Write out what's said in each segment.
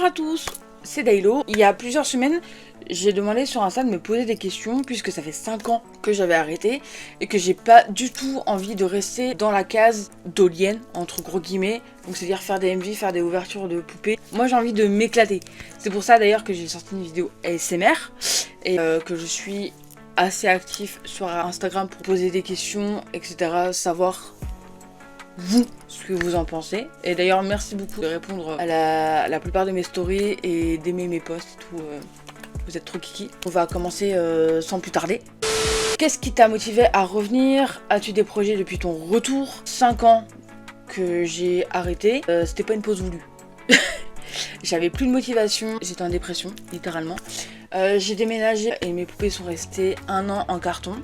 à tous, c'est Daylo. Il y a plusieurs semaines, j'ai demandé sur Insta de me poser des questions puisque ça fait 5 ans que j'avais arrêté et que j'ai pas du tout envie de rester dans la case dolienne, entre gros guillemets. Donc c'est-à-dire faire des MV, faire des ouvertures de poupées. Moi j'ai envie de m'éclater. C'est pour ça d'ailleurs que j'ai sorti une vidéo ASMR et que je suis assez actif sur Instagram pour poser des questions, etc. Savoir vous ce que vous en pensez. Et d'ailleurs merci beaucoup de répondre à la plupart de mes stories et d'aimer mes posts et tout. Vous êtes trop kiki. On va commencer sans plus tarder. Qu'est-ce qui t'a motivé à revenir? As-tu des projets depuis ton retour? 5 ans que j'ai arrêté. C'était pas une pause voulue. J'avais plus de motivation. J'étais en dépression, littéralement. J'ai déménagé et mes poupées sont restées 1 an en carton.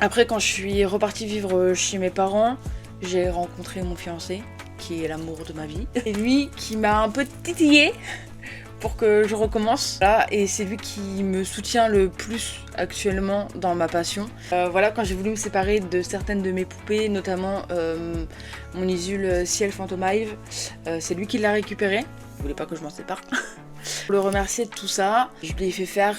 Après, quand je suis repartie vivre chez mes parents, j'ai rencontré mon fiancé, qui est l'amour de ma vie. C'est lui qui m'a un peu titillé pour que je recommence. Là, et c'est lui qui me soutient le plus actuellement dans ma passion. Voilà, quand j'ai voulu me séparer de certaines de mes poupées, notamment mon Isul Ciel Phantomive, c'est lui qui l'a récupéré. Il voulait pas que je m'en sépare. Pour le remercier de tout ça, je lui ai fait faire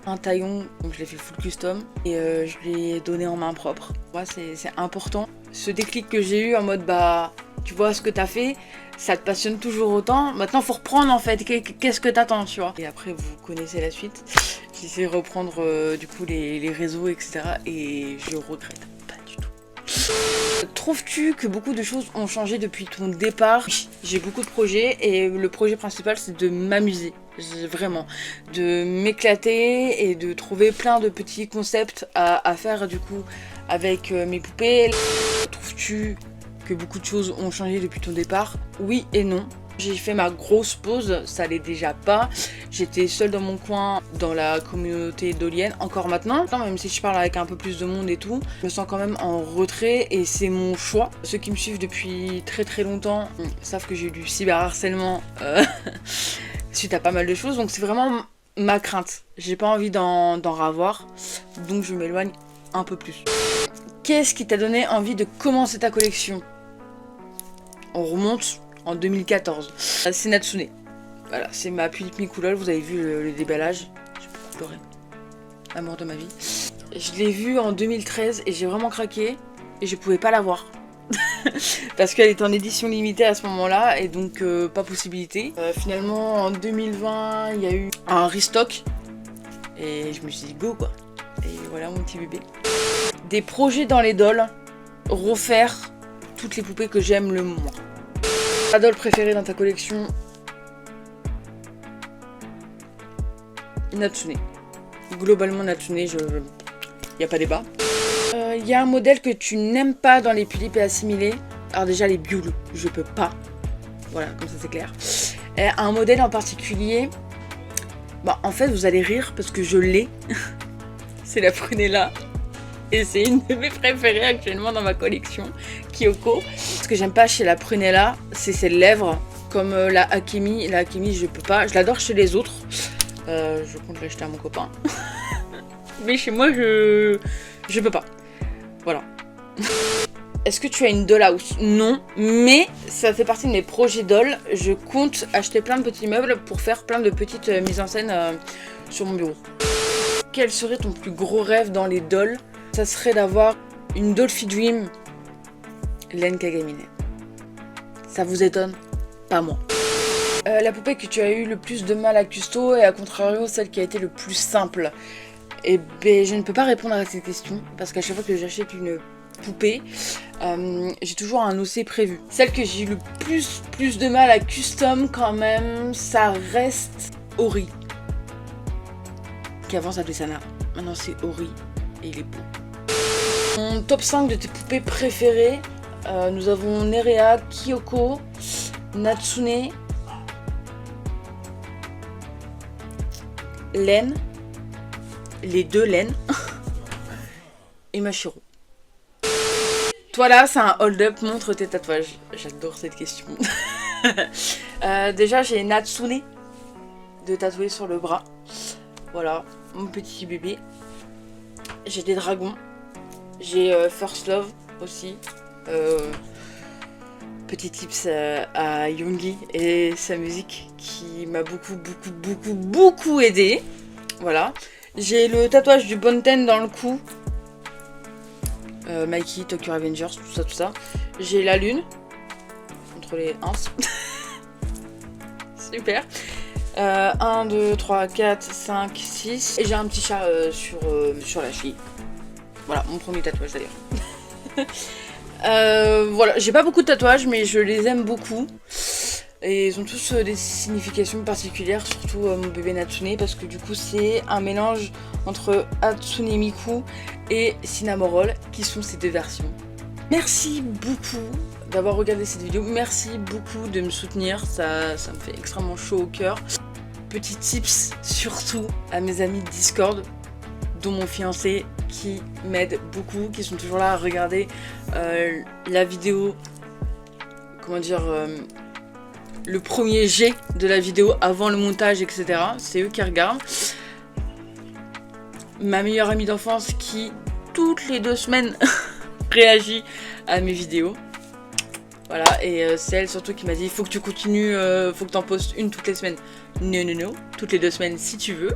un taillon, donc je l'ai fait full custom et je lui ai donné en main propre. Moi, c'est important. Ce déclic que j'ai eu en mode bah tu vois ce que t'as fait, ça te passionne toujours autant. Maintenant faut reprendre en fait, qu'est-ce que t'attends, tu vois. Et après vous connaissez la suite. J'ai essayé de reprendre du coup les réseaux, etc. Et je regrette pas du tout. Trouves-tu que beaucoup de choses ont changé depuis ton départ? J'ai beaucoup de projets et le projet principal c'est de m'amuser. Vraiment, de m'éclater et de trouver plein de petits concepts à faire du coup avec mes poupées. Trouves-tu que beaucoup de choses ont changé depuis ton départ? Oui et non. J'ai fait ma grosse pause, ça allait déjà pas. J'étais seule dans mon coin, dans la communauté dolienne, encore maintenant. Même si je parle avec un peu plus de monde et tout, je me sens quand même en retrait et c'est mon choix. Ceux qui me suivent depuis très très longtemps savent que j'ai eu du cyberharcèlement suite à pas mal de choses. Donc c'est vraiment ma crainte. J'ai pas envie d'en ravoir, donc je m'éloigne un peu plus. Qu'est-ce qui t'a donné envie de commencer ta collection? On remonte en 2014. C'est Natsune. Voilà, c'est ma Pulip Mikulol. Vous avez vu le déballage. J'ai beaucoup pleuré. Amour de ma vie. Je l'ai vue en 2013 et j'ai vraiment craqué. Et je pouvais pas la voir. Parce qu'elle était en édition limitée à ce moment-là. Et donc pas possibilité. Finalement en 2020 il y a eu un restock. Et je me suis dit go quoi. Et voilà mon petit bébé. Des projets dans les dolls. Refaire toutes les poupées que j'aime le moins. Ta doll préférée dans ta collection? Natsune. Globalement Natsune, y a pas débat. Y a un modèle que tu n'aimes pas dans les Pulip et assimilés. Alors déjà les Bioul, je peux pas. Voilà, comme ça c'est clair. Un modèle en particulier, bah en fait vous allez rire parce que je l'ai. C'est la Prunella. Et c'est une de mes préférées actuellement dans ma collection, Kyoko. Ce que j'aime pas chez la Prunella, c'est ses lèvres, comme la Akemi. La Akemi, je peux pas. Je l'adore chez les autres. Je compte l'acheter à mon copain. Mais chez moi, je peux pas. Voilà. Est-ce que tu as une dollhouse? Non, mais ça fait partie de mes projets doll. Je compte acheter plein de petits meubles pour faire plein de petites mises en scène sur mon bureau. Quel serait ton plus gros rêve dans les dolls? Ça serait d'avoir une Dolphy Dream Len Kagami. Ça vous étonne? Pas moi. La poupée que tu as eu le plus de mal à custo et à contrario celle qui a été le plus simple. Et ben je ne peux pas répondre à cette question parce qu'à chaque fois que j'achète une poupée, j'ai toujours un OC prévu. Celle que j'ai eu le plus de mal à custom quand même, ça reste Ori. Qui avant s'appelait Sana. Maintenant c'est Ori et il est beau. Mon top 5 de tes poupées préférées, nous avons Nerea, Kyoko, Natsune, Len, les deux Len, et Mashiro. Toi là, c'est un hold-up, montre tes tatouages. J'adore cette question. Déjà, j'ai Natsune de tatouer sur le bras. Voilà, mon petit bébé. J'ai des dragons. J'ai First Love aussi. Petit tips à Yoongi et sa musique qui m'a beaucoup aidé. Voilà. J'ai le tatouage du Bonten dans le cou. Mikey, Tokyo Revengers, tout ça. J'ai la lune. Entre les 1. Super. 1, 2, 3, 4, 5, 6. Et j'ai un petit chat sur la cheville. Voilà, mon premier tatouage d'ailleurs. Voilà, j'ai pas beaucoup de tatouages, mais je les aime beaucoup. Et ils ont tous des significations particulières, surtout mon bébé Natsune, parce que du coup c'est un mélange entre Hatsune Miku et Cinnamoroll, qui sont ces deux versions. Merci beaucoup d'avoir regardé cette vidéo, merci beaucoup de me soutenir, ça me fait extrêmement chaud au cœur. Petit tips surtout à mes amis de Discord, dont mon fiancé, qui m'aident beaucoup, qui sont toujours là à regarder la vidéo, comment dire, le premier jet de la vidéo avant le montage, etc. C'est eux qui regardent. Ma meilleure amie d'enfance qui, toutes les 2 semaines, réagit à mes vidéos. Voilà, et c'est elle surtout qui m'a dit, il faut que tu continues, faut que tu en postes une toutes les semaines. Non, toutes les 2 semaines si tu veux.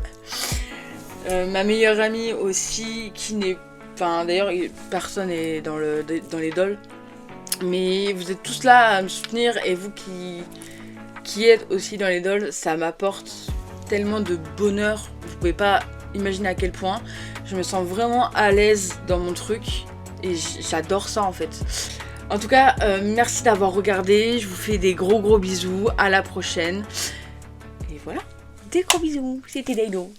Ma meilleure amie aussi, qui n'est... Enfin, d'ailleurs, personne n'est dans les dolls. Mais vous êtes tous là à me soutenir, et vous qui êtes aussi dans les dolls, ça m'apporte tellement de bonheur. Vous pouvez pas imaginer à quel point. Je me sens vraiment à l'aise dans mon truc, et j'adore ça en fait. En tout cas, merci d'avoir regardé. Je vous fais des gros bisous. À la prochaine. Et voilà, des gros bisous. C'était Daylo.